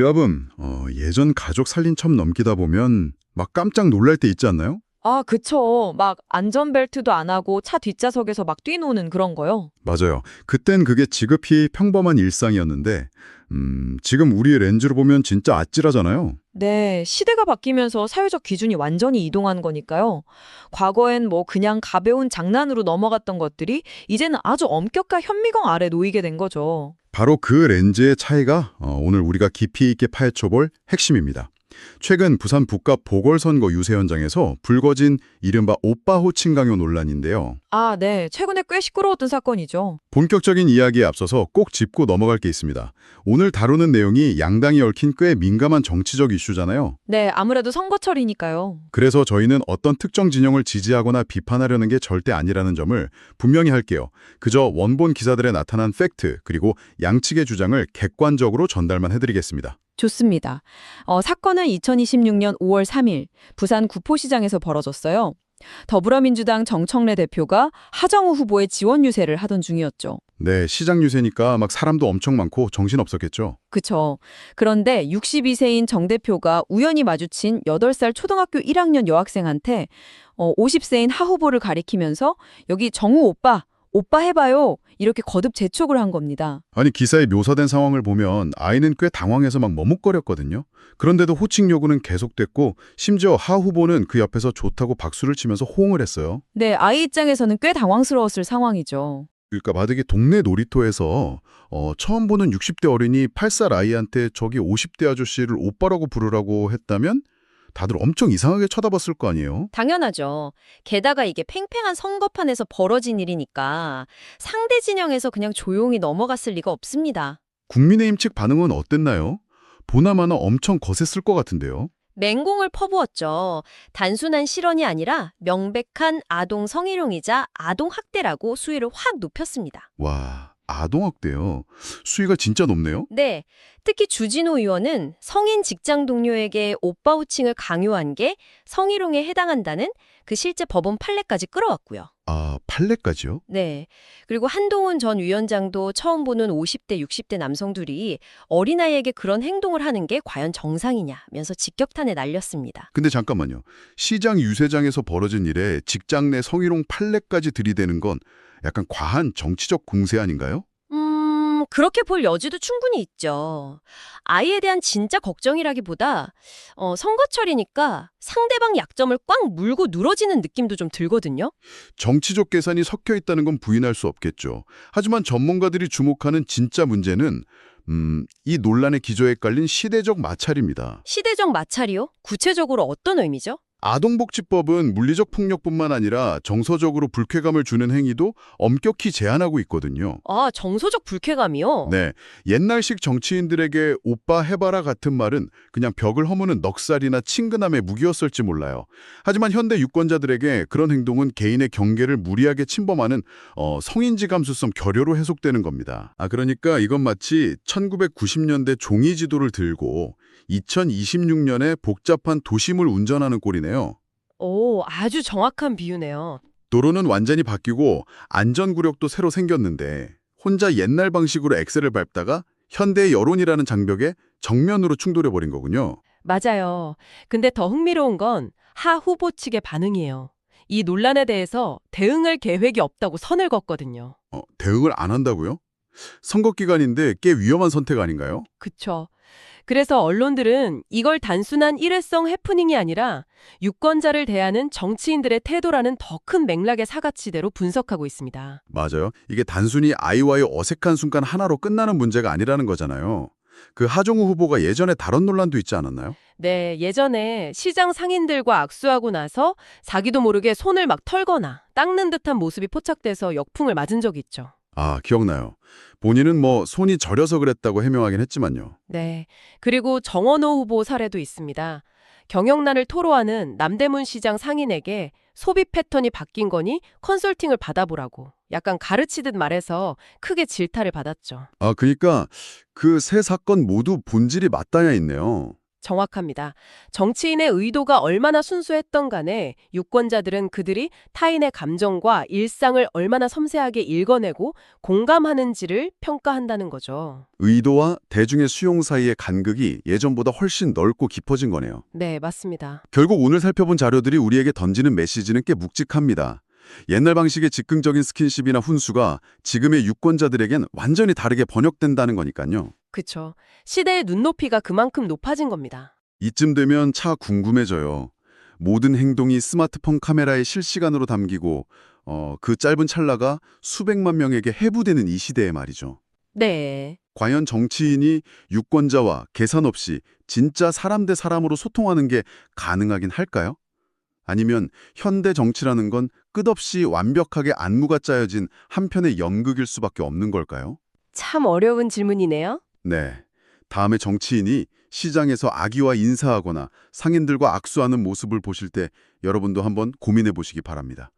려분, 예전 가족 살림첩 넘기다 보면 막 깜짝 놀랄 때 있지 않나요? 아, 그쵸. 막 안전벨트도 안 하고 차 뒷좌석에서 막 뛰노는 그런 거요. 맞아요. 그땐 그게 지극히 평범한 일상이었는데, 지금 우리의 렌즈로 보면 진짜 아찔하잖아요. 네, 시대가 바뀌면서 사회적 기준이 완전히 이동한 거니까요. 과거엔 뭐 그냥 가벼운 장난으로 넘어갔던 것들이 이제는 아주 엄격한 현미경 아래 놓이게 된 거죠. 바로 그 렌즈의 차이가 오늘 우리가 깊이 있게 파헤쳐볼 핵심입니다. 최근 부산 북갑 보궐선거 유세 현장에서 불거진 이른바 오빠 호칭 강요 논란인데요. 아, 네. 최근에 꽤 시끄러웠던 사건이죠. 본격적인 이야기에 앞서서 꼭 짚고 넘어갈 게 있습니다. 오늘 다루는 내용이 양당이 얽힌 꽤 민감한 정치적 이슈잖아요. 네, 아무래도 선거철이니까요. 그래서 저희는 어떤 특정 진영을 지지하거나 비판하려는 게 절대 아니라는 점을 분명히 할게요. 그저 원본 기사들에 나타난 팩트 그리고 양측의 주장을 객관적으로 전달만 해드리겠습니다. 좋습니다. 사건은 2026년 5월 3일 부산 구포시장에서 벌어졌어요. 더불어민주당 정청래 대표가 하정우 후보의 지원 유세를 하던 중이었죠. 네, 시장 유세니까 막 사람도 엄청 많고 정신없었겠죠. 그쵸. 그런데 62세인 정 대표가 우연히 마주친 8살 초등학교 1학년 여학생한테 50세인 하 후보를 가리키면서 여기 정우 오빠, 오빠 해봐요. 이렇게 거듭 재촉을 한 겁니다. 아니 기사에 묘사된 상황을 보면 아이는 꽤 당황해서 막 머뭇거렸거든요. 그런데도 호칭 요구는 계속됐고 심지어 하 후보는 그 옆에서 좋다고 박수를 치면서 호응을 했어요. 네, 아이 입장에서는 꽤 당황스러웠을 상황이죠. 그러니까 만약에 동네 놀이터에서 처음 보는 60대 어린이 8살 아이한테 저기 50대 아저씨를 오빠라고 부르라고 했다면 다들 엄청 이상하게 쳐다봤을 거 아니에요? 당연하죠. 게다가 이게 팽팽한 선거판에서 벌어진 일이니까 상대 진영에서 그냥 조용히 넘어갔을 리가 없습니다. 국민의힘 측 반응은 어땠나요? 보나마나 엄청 거셌을 것 같은데요. 맹공을 퍼부었죠. 단순한 실언이 아니라 명백한 아동 성희롱이자 아동 학대라고 수위를 확 높였습니다. 와, 아동학대요. 수위가 진짜 높네요. 네, 특히 주진우 의원은 성인 직장 동료에게 오빠 호칭을 강요한 게 성희롱에 해당한다는 그 실제 법원 판례까지 끌어왔고요. 아, 판례까지요? 네. 그리고 한동훈 전 위원장도 처음 보는 50대, 60대 남성들이 어린아이에게 그런 행동을 하는 게 과연 정상이냐면서 직격탄을 날렸습니다. 근데 잠깐만요. 시장 유세장에서 벌어진 일에 직장 내 성희롱 판례까지 들이대는 건 약간 과한 정치적 공세 아닌가요? 그렇게 볼 여지도 충분히 있죠. 아이에 대한 진짜 걱정이라기보다 선거철이니까 상대방 약점을 꽉 물고 늘어지는 느낌도 좀 들거든요. 정치적 계산이 섞여 있다는 건 부인할 수 없겠죠. 하지만 전문가들이 주목하는 진짜 문제는 이 논란의 기저에 깔린 시대적 마찰입니다. 시대적 마찰이요? 구체적으로 어떤 의미죠? 아동복지법은 물리적 폭력뿐만 아니라 정서적으로 불쾌감을 주는 행위도 엄격히 제한하고 있거든요. 아, 정서적 불쾌감이요? 네, 옛날식 정치인들에게 오빠 해봐라 같은 말은 그냥 벽을 허무는 넉살이나 친근함의 무기였을지 몰라요. 하지만 현대 유권자들에게 그런 행동은 개인의 경계를 무리하게 침범하는 성인지 감수성 결여로 해석되는 겁니다. 그러니까 이건 마치 1990년대 종이 지도를 들고 2026년에 복잡한 도심을 운전하는 꼴이네요. 오, 아주 정확한 비유네요. 도로는 완전히 바뀌고 안전구역도 새로 생겼는데 혼자 옛날 방식으로 엑셀을 밟다가 현대의 여론이라는 장벽에 정면으로 충돌해버린 거군요. 맞아요. 근데 더 흥미로운 건 하 후보 측의 반응이에요. 이 논란에 대해서 대응할 계획이 없다고 선을 걷거든요. 대응을 안 한다고요? 선거 기간인데 꽤 위험한 선택 아닌가요? 그쵸. 그래서 언론들은 이걸 단순한 일회성 해프닝이 아니라 유권자를 대하는 정치인들의 태도라는 더 큰 맥락의 사가치대로 분석하고 있습니다. 맞아요. 이게 단순히 아이와의 어색한 순간 하나로 끝나는 문제가 아니라는 거잖아요. 그 하정우 후보가 예전에 다른 논란도 있지 않았나요? 네, 예전에 시장 상인들과 악수하고 나서 자기도 모르게 손을 막 털거나 닦는 듯한 모습이 포착돼서 역풍을 맞은 적이 있죠. 기억나요. 본인은 손이 저려서 그랬다고 해명하긴 했지만요. 네. 그리고 정원호 후보 사례도 있습니다. 경영난을 토로하는 남대문 시장 상인에게 소비 패턴이 바뀐 거니 컨설팅을 받아보라고 약간 가르치듯 말해서 크게 질타를 받았죠. 그러니까 그 세 사건 모두 본질이 맞닿아 있네요. 정확합니다. 정치인의 의도가 얼마나 순수했던 간에 유권자들은 그들이 타인의 감정과 일상을 얼마나 섬세하게 읽어내고 공감하는지를 평가한다는 거죠. 의도와 대중의 수용 사이의 간극이 예전보다 훨씬 넓고 깊어진 거네요. 네, 맞습니다. 결국 오늘 살펴본 자료들이 우리에게 던지는 메시지는 꽤 묵직합니다. 옛날 방식의 즉흥적인 스킨십이나 훈수가 지금의 유권자들에겐 완전히 다르게 번역된다는 거니까요. 그쵸. 시대의 눈높이가 그만큼 높아진 겁니다. 이쯤 되면 차 궁금해져요. 모든 행동이 스마트폰 카메라에 실시간으로 담기고 그 짧은 찰나가 수백만 명에게 해부되는 이 시대에 말이죠. 네. 과연 정치인이 유권자와 계산 없이 진짜 사람 대 사람으로 소통하는 게 가능하긴 할까요? 아니면 현대 정치라는 건 끝없이 완벽하게 안무가 짜여진 한편의 연극일 수밖에 없는 걸까요? 참 어려운 질문이네요. 네. 다음에 정치인이 시장에서 악의와 인사하거나 상인들과 악수하는 모습을 보실 때 여러분도 한번 고민해 보시기 바랍니다.